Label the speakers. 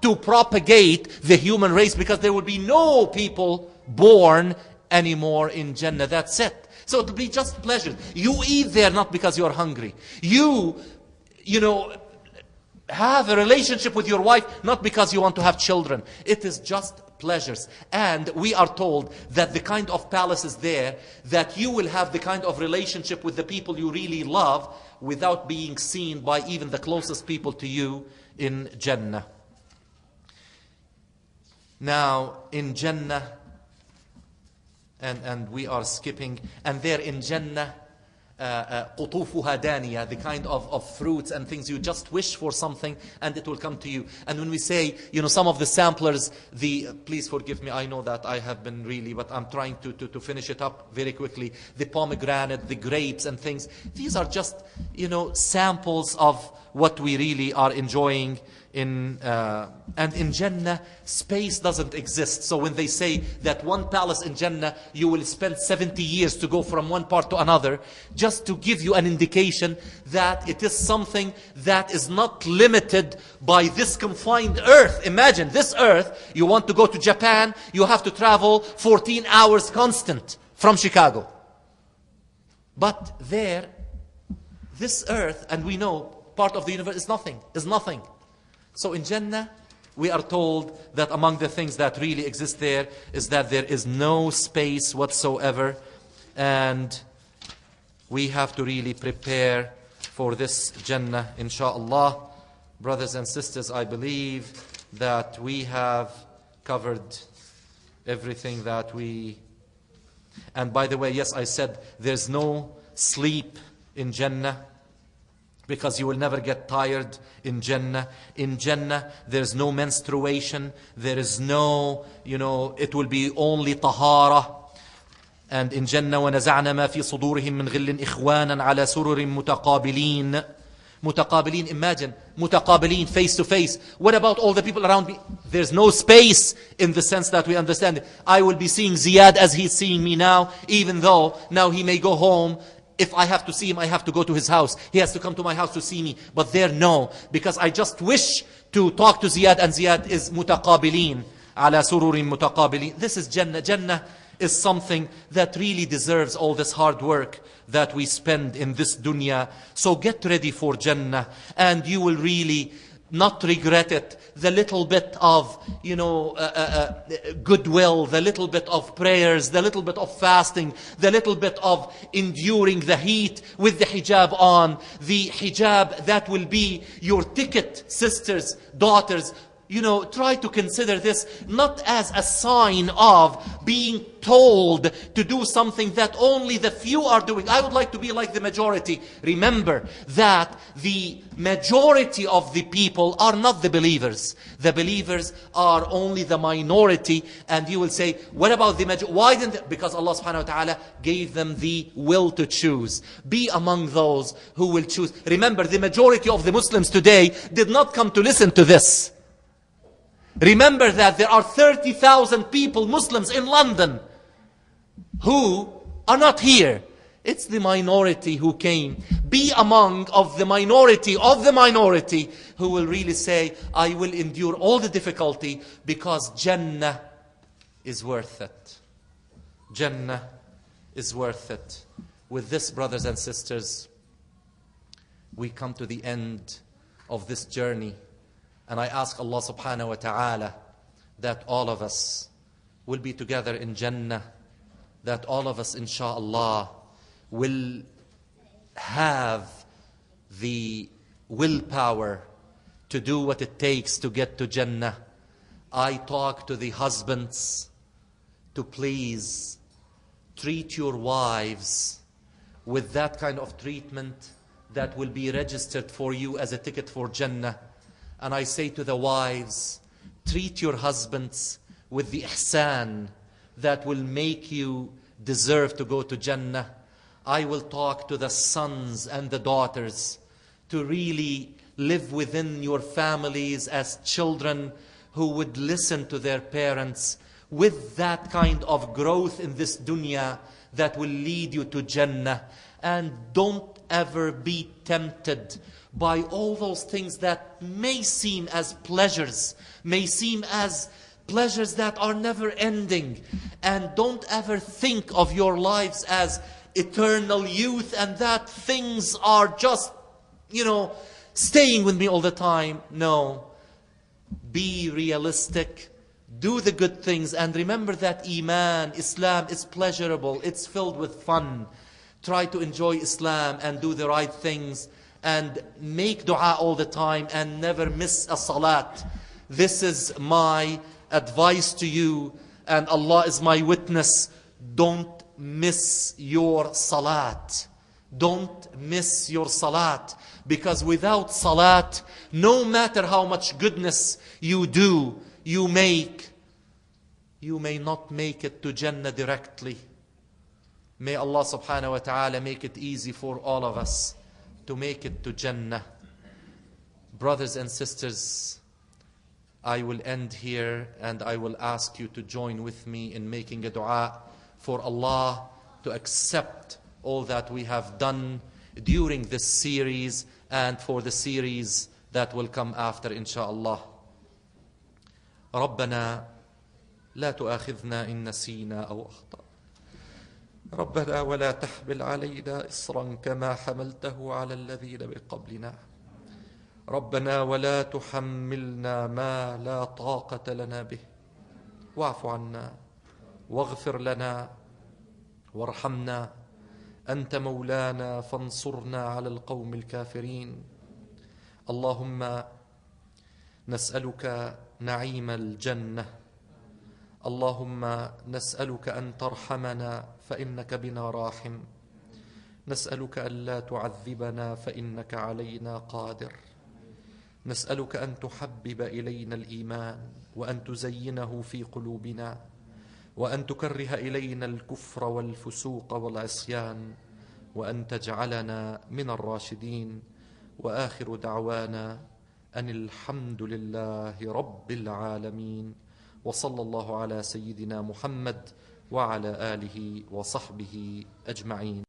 Speaker 1: to propagate the human race, because there will be no people born anymore in Jannah. That's it. So it'll be just pleasure. You eat there not because you're hungry. You know, have a relationship with your wife not because you want to have children. It is just pleasures. And we are told that the kind of palaces there, that you will have the kind of relationship with the people you really love without being seen by even the closest people to you in Jannah. Now, in Jannah, and we are skipping, and there in Jannah, قطوفها دانية, the kind of fruits and things, you just wish for something and it will come to you. And when we say, you know, some of the samplers, please forgive me, I know that I have been really, but I'm trying to finish it up very quickly. The pomegranate, the grapes and things, these are just, you know, samples of what we really are enjoying in and in Jannah. Space doesn't exist. So when they say that one palace in Jannah you will spend 70 years to go from one part to another, just to give you an indication that it is something that is not limited by this confined earth. Imagine this earth, you want to go to Japan, you have to travel 14 hours constant from Chicago. But there, this earth, and we know part of the universe is nothing. So in Jannah, we are told that among the things that really exist there is that there is no space whatsoever. And we have to really prepare for this Jannah, inshallah. Brothers and sisters, I believe that we have covered everything that we... And by the way, yes, I said there's no sleep in Jannah, because you will never get tired in Jannah. In Jannah, there's no menstruation. There is no, you know, it will be only tahara. And in Jannah, وَنَزَعْنَا مَا فِي صُدُورِهِم مِّن غِلٍّ إِخْوَانًا عَلَى سُرُرٍ مُتَقَابِلِينَ. Mutaqabilin, imagine, mutaqabilin, face to face. What about all the people around me? There's no space in the sense that we understand it. I will be seeing Ziyad as he's seeing me now, even though now he may go home. If I have to see him, I have to go to his house. He has to come to my house to see me. But there, no. Because I just wish to talk to Ziyad, and Ziyad is mutaqabilin. Ala sururin mutaqabilin. This is Jannah. Jannah is something that really deserves all this hard work that we spend in this dunya. So get ready for Jannah, and you will really not regret it. The little bit of, you know, goodwill, the little bit of prayers, the little bit of fasting, the little bit of enduring the heat with the hijab on. The hijab that will be your ticket, sisters, daughters. You know, try to consider this not as a sign of being told to do something that only the few are doing. I would like to be like the majority. Remember that the majority of the people are not the believers. The believers are only the minority. And you will say, what about the majority? Why didn't they? Because Allah subhanahu wa ta'ala gave them the will to choose. Be among those who will choose. Remember, the majority of the Muslims today did not come to listen to this. Remember that there are 30,000 people, Muslims in London, who are not here. It's the minority who came. Be among of the minority who will really say, I will endure all the difficulty because Jannah is worth it. Jannah is worth it. With this, brothers and sisters, we come to the end of this journey. And I ask Allah subhanahu wa ta'ala that all of us will be together in Jannah, that all of us, inshaAllah, will have the willpower to do what it takes to get to Jannah. I talk to the husbands to please treat your wives with that kind of treatment that will be registered for you as a ticket for Jannah. And I say to the wives, treat your husbands with the ihsan that will make you deserve to go to Jannah. I will talk to the sons and the daughters to really live within your families as children who would listen to their parents with that kind of growth in this dunya that will lead you to Jannah. And don't ever be tempted by all those things that may seem as pleasures, may seem as pleasures that are never ending. And don't ever think of your lives as eternal youth and that things are just, staying with me all the time. No. Be realistic. Do the good things. And remember that Iman, Islam is pleasurable. It's filled with fun. Try to enjoy Islam and do the right things. And make dua all the time and never miss a salat. This is my advice to you. And Allah is my witness. Don't miss your salat. Don't miss your salat. Because without salat, no matter how much goodness you do, you may not make it to Jannah directly. May Allah subhanahu wa ta'ala make it easy for all of us to make it to Jannah. Brothers and sisters, I will end here and I will ask you to join with me in making a dua for Allah to accept all that we have done during this series and for the series that will come after, inshallah. ربنا لا تؤاخذنا إن نسينا أو أخطأنا ربنا ولا تحمل علينا إصرا كما حملته على الذين من قبلنا ربنا ولا تحملنا ما لا طاقة لنا به واعف عنا واغفر لنا وارحمنا أنت مولانا فانصرنا على القوم الكافرين اللهم نسألك نعيم الجنة اللهم نسألك أن ترحمنا فإنك بنا راحم نسألك ألا تعذبنا فإنك علينا قادر نسألك أن تحبب إلينا الإيمان وأن تزينه في قلوبنا وأن تكره إلينا الكفر والفسوق والعصيان وأن تجعلنا من الراشدين وآخر دعوانا أن الحمد لله رب العالمين وصلى الله على سيدنا محمد وعلى آله وصحبه أجمعين.